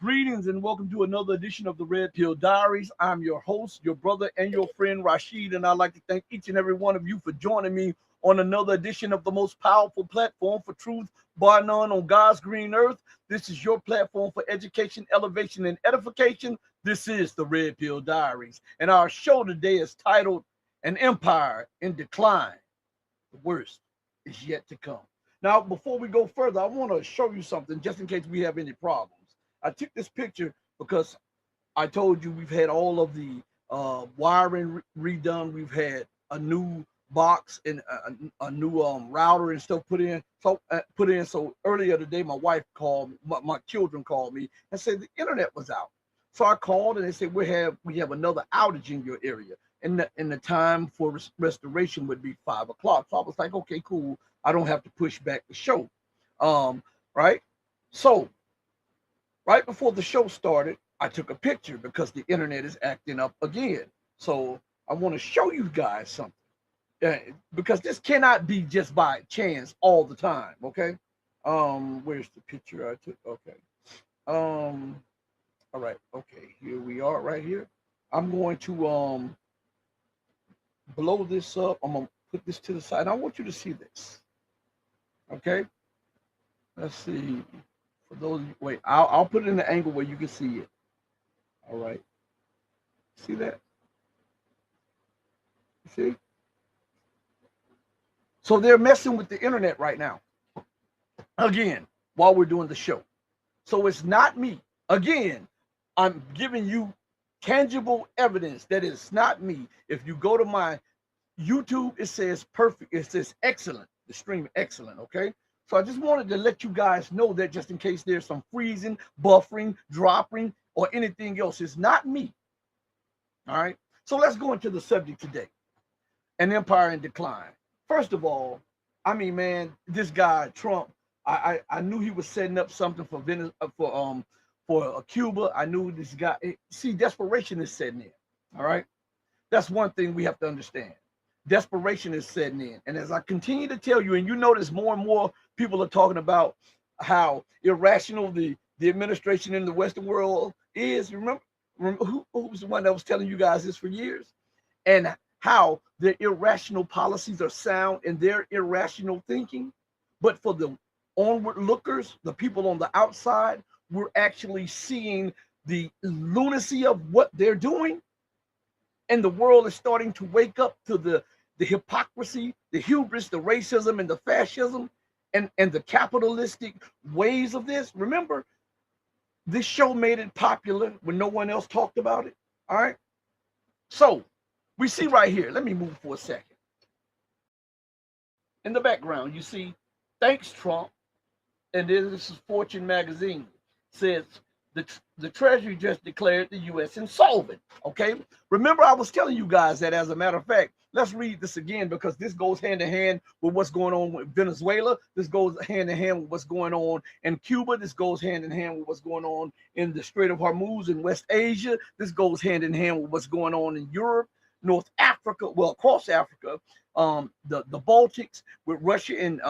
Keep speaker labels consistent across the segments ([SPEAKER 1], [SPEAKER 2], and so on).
[SPEAKER 1] Greetings and welcome to another edition of the Red Pill Diaries. I'm your host, your brother, and your friend Rashid, and I'd like to thank each and every one of you for joining me on another edition of the most powerful platform for truth, bar none, on God's green earth. This is your platform for education, elevation, and edification. This is the Red Pill Diaries, and our show today is titled "An Empire in Decline. The worst is yet to come." Now, before we go further, I want to show you something just in case we have any problems. I took this picture because I told you we've had all of the wiring redone. We've had a new box and a new router and stuff put in. So earlier today, my wife called, my children called me and said the internet was out. So I called and they said we have another outage in your area, and the time for restoration would be 5 o'clock. So I was like, okay, cool. I don't have to push back the show, right? So right before the show started, I took a picture because the internet is acting up again. So I want to show you guys something because this cannot be just by chance all the time. Okay. Where's the picture I took? Okay. All right. Okay. Here we are right here. I'm going to blow this up. I'm gonna put this to the side. I want you to see this. Okay. Let's see. For those, wait, I'll put it in the angle where you can see it. All right. See that? See? So they're messing with the internet right now. Again, while we're doing the show. So it's not me. Again, I'm giving you tangible evidence that it's not me. If you go to my YouTube, it says perfect. It says excellent. The stream excellent, okay? So I just wanted to let you guys know that just in case there's some freezing, buffering, dropping, or anything else. It's not me. All right. So let's go into the subject today. An empire in decline. First of all, I mean, man, this guy, Trump, I knew he was setting up something for Cuba. I knew this guy. See, desperation is setting in. All right. That's one thing we have to understand. Desperation is setting in. And as I continue to tell you, and you notice more and more people are talking about how irrational the administration in the Western world is. Remember who was the one that was telling you guys this for years? And how their irrational policies are sound in their irrational thinking. But for the onward lookers, the people on the outside, we're actually seeing the lunacy of what they're doing. And the world is starting to wake up to the hypocrisy, the hubris, the racism, and the fascism, and the capitalistic ways of this. Remember, this show made it popular when no one else talked about it. All right. So we see right here. Let me move for a second. In the background, you see, thanks, Trump. And then this is Fortune magazine. Says the Treasury just declared the U.S. insolvent. Okay. Remember, I was telling you guys that, as a matter of fact, let's read this again because this goes hand in hand with what's going on with Venezuela. This goes hand in hand with what's going on in Cuba. This goes hand in hand with what's going on in the Strait of Hormuz in West Asia. This goes hand in hand with what's going on in Europe, North Africa, well, across Africa, the Baltics, with Russia and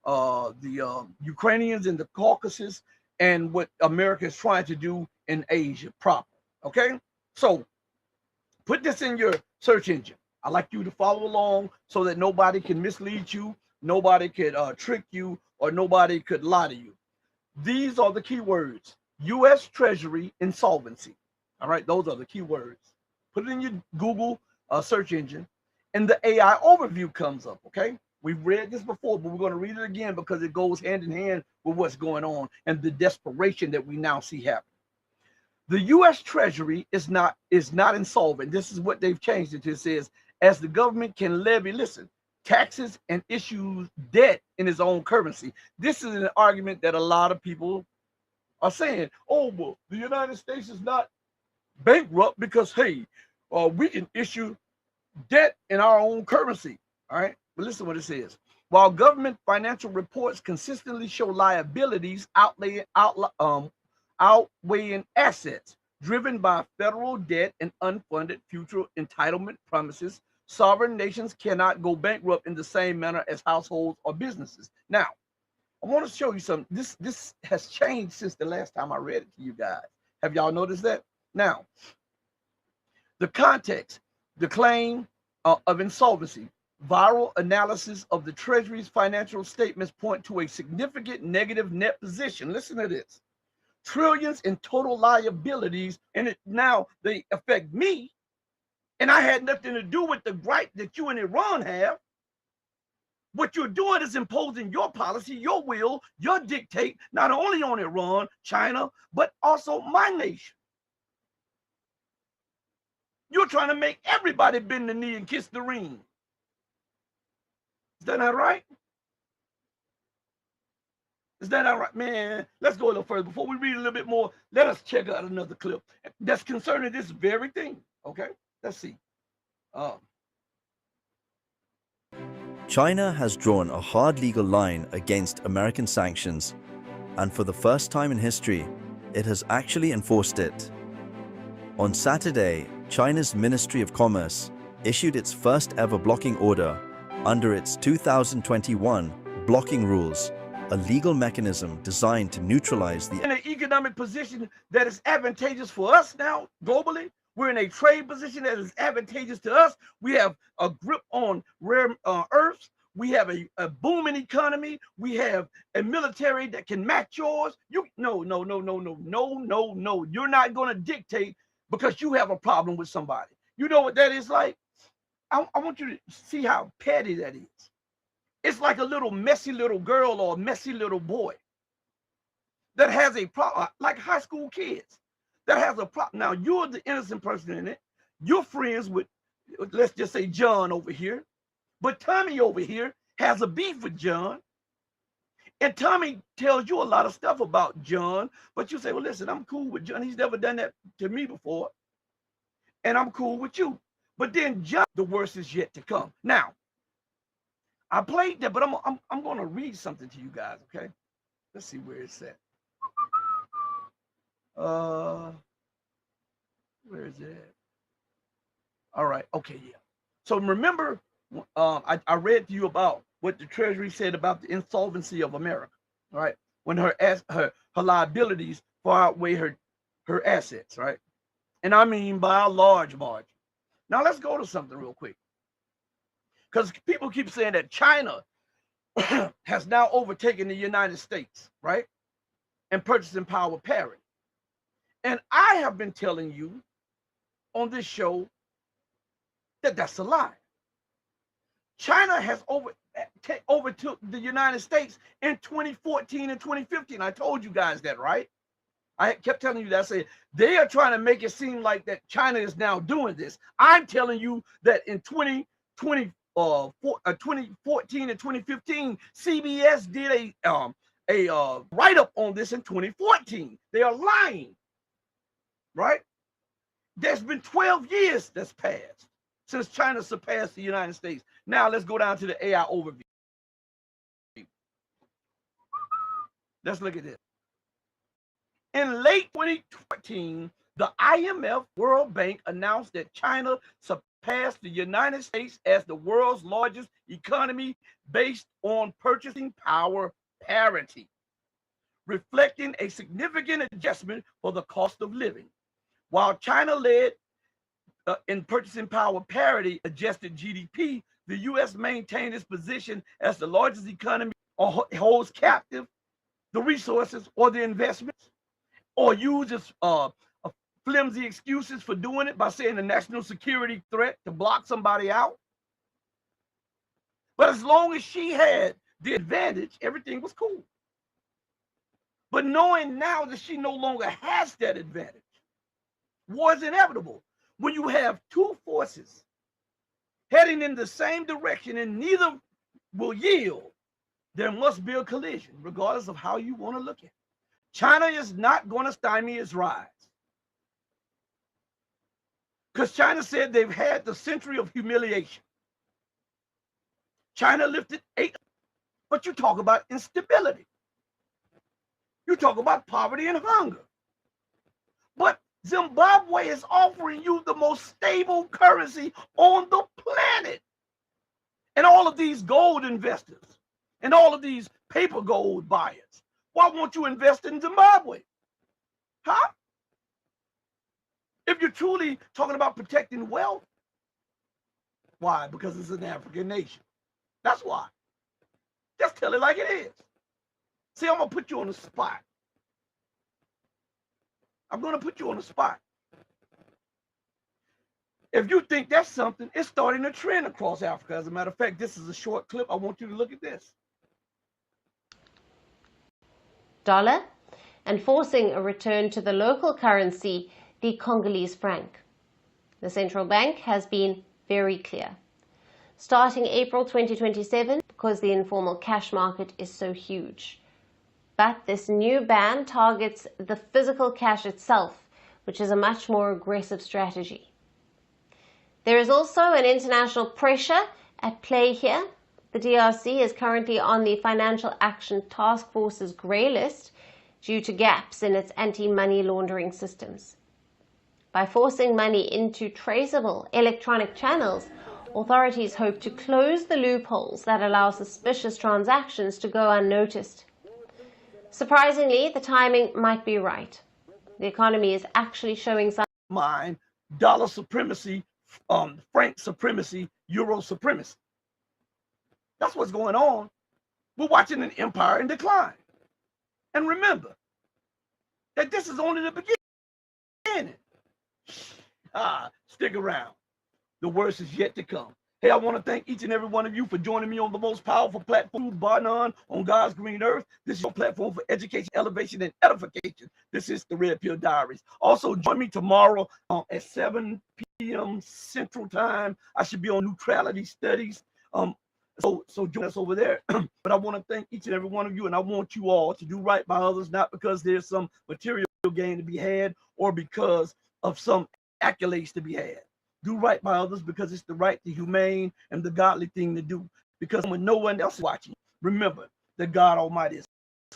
[SPEAKER 1] the Ukrainians in the Caucasus, and what America is trying to do in Asia proper. Okay. So put this in your search engine. I like you to follow along so that nobody can mislead you, nobody could trick you, or nobody could lie to you. These are the keywords: U.S. Treasury insolvency. All right, those are the keywords. Put it in your Google search engine, and the AI overview comes up. Okay, we've read this before, but we're going to read it again because it goes hand in hand with what's going on and the desperation that we now see happening. The U.S. Treasury is not insolvent. This is what they've changed it to. It says, as the government can levy, listen, taxes and issue debt in its own currency. This is an argument that a lot of people are saying, oh, well, the United States is not bankrupt because, hey, we can issue debt in our own currency. All right. But listen what it says. While government financial reports consistently show liabilities outweighing assets driven by federal debt and unfunded future entitlement promises, sovereign nations cannot go bankrupt in the same manner as households or businesses. Now, I want to show you something. This has changed since the last time I read it to you guys. Have y'all noticed that? Now, the context, the claim of insolvency, viral analysis of the Treasury's financial statements point to a significant negative net position. Listen to this. Trillions in total liabilities, and now they affect me, and I had nothing to do with the right that you and Iran have. What you're doing is imposing your policy, your will, your dictate, not only on Iran, China, but also my nation. You're trying to make everybody bend the knee and kiss the ring. Is that not right? Is that all right? Man, let's go a little further. Before we read a little bit more, let us check out another clip that's concerning this very thing. Okay, let's see.
[SPEAKER 2] China has drawn a hard legal line against American sanctions, and for the first time in history, it has actually enforced it. On Saturday, China's Ministry of Commerce issued its first ever blocking order under its 2021 blocking rules, a legal mechanism designed to neutralize the...
[SPEAKER 1] In an economic position that is advantageous for us now, globally, we're in a trade position that is advantageous to us. We have a grip on rare earths. We have a booming economy. We have a military that can match yours. No. You're not going to dictate because you have a problem with somebody. You know what that is like? I want you to see how petty that is. It's like a little messy little girl or a messy little boy that has a problem, like high school kids that has a problem. Now, you're the innocent person in it. You're friends with, let's just say, John over here. But Tommy over here has a beef with John. And Tommy tells you a lot of stuff about John. But you say, well, listen, I'm cool with John. He's never done that to me before. And I'm cool with you. But then John, the worst is yet to come. Now, I played that, but I'm going to read something to you guys, okay? Let's see where it's at. Where is it? All right, okay, yeah. So remember, I read to you about what the Treasury said about the insolvency of America, all right? When her liabilities far outweigh her assets, right? And I mean by a large margin. Now let's go to something real quick. Because people keep saying that China has now overtaken the United States, right? And purchasing power parity. And I have been telling you on this show that that's a lie. China has overtook the United States in 2014 and 2015. I told you guys that, right? I kept telling you that. I said they are trying to make it seem like that China is now doing this. I'm telling you that in 2014 and 2015, CBS did a write-up on this in 2014. They are lying, right? There's been 12 years that's passed since China surpassed the United States. Now let's go down to the AI overview. Let's look at this. In late 2014, the IMF World Bank announced that China surpassed the United States as the world's largest economy based on purchasing power parity, reflecting a significant adjustment for the cost of living. While China led in purchasing power parity adjusted GDP, the U.S. maintained its position as the largest economy or holds captive the resources or the investments, or uses flimsy excuses for doing it by saying a national security threat to block somebody out. But as long as she had the advantage, everything was cool. But knowing now that she no longer has that advantage, war is inevitable. When you have two forces heading in the same direction and neither will yield, there must be a collision, regardless of how you want to look at it. China is not going to stymie its rise. Because China said they've had the century of humiliation. China lifted 8, but you talk about instability. You talk about poverty and hunger. But Zimbabwe is offering you the most stable currency on the planet. And all of these gold investors and all of these paper gold buyers, why won't you invest in Zimbabwe? Huh? If you're truly talking about protecting wealth, why? Because it's an African nation. That's why. Just tell it like it is. See, I'm going to put you on the spot. I'm going to put you on the spot. If you think that's something, it's starting a trend across Africa. As a matter of fact, this is a short clip. I want you to look at this.
[SPEAKER 3] Dollar and forcing a return to the local currency, the Congolese franc. The central bank has been very clear. Starting April 2027, because the informal cash market is so huge. But this new ban targets the physical cash itself, which is a much more aggressive strategy. There is also an international pressure at play here. The DRC is currently on the Financial Action Task Force's grey list due to gaps in its anti-money laundering systems. By forcing money into traceable electronic channels, authorities hope to close the loopholes that allow suspicious transactions to go unnoticed. Surprisingly, the timing might be right. The economy is actually showing some
[SPEAKER 1] dollar supremacy, franc supremacy, euro supremacy. That's what's going on. We're watching an empire in decline. And remember that this is only the beginning. Stick around. The worst is yet to come. Hey, I want to thank each and every one of you for joining me on the most powerful platform, Barnon, on God's green earth. This is your platform for education, elevation, and edification. This is the Red Pill Diaries. Also, join me tomorrow at 7 p.m. Central Time. I should be on neutrality studies. So join us over there. But I want to thank each and every one of you, and I want you all to do right by others, not because there's some material gain to be had or because of some accolades to be had. Do right by others because it's the right, the humane, and the godly thing to do. Because when no one else is watching, remember that God Almighty is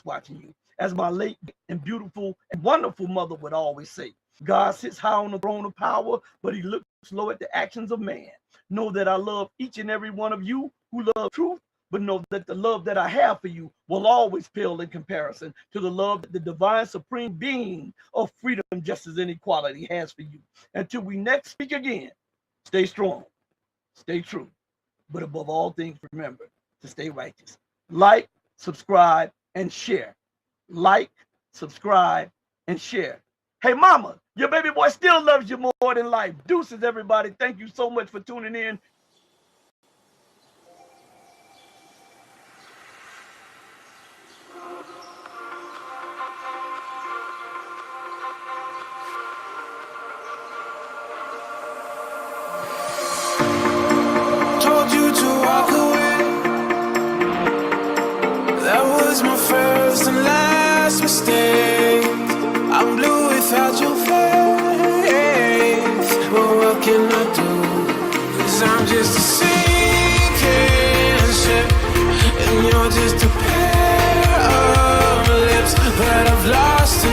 [SPEAKER 1] watching you. As my late and beautiful and wonderful mother would always say, God sits high on the throne of power, but he looks low at the actions of man. Know that I love each and every one of you who love truth, but know that the love that I have for you will always pale in comparison to the love that the divine supreme being of freedom, justice, and equality has for you. Until we next speak again, stay strong, stay true, but above all things, remember to stay righteous. Like, subscribe, and share. Like, subscribe, and share. Hey, mama, your baby boy still loves you more than life. Deuces, everybody. Thank you so much for tuning in.
[SPEAKER 4] Told you to walk away. That was my first and last mistake. I'm blue without your face. But what can I do? 'Cause I'm just a sinking ship, and you're just a pair of lips. But I've lost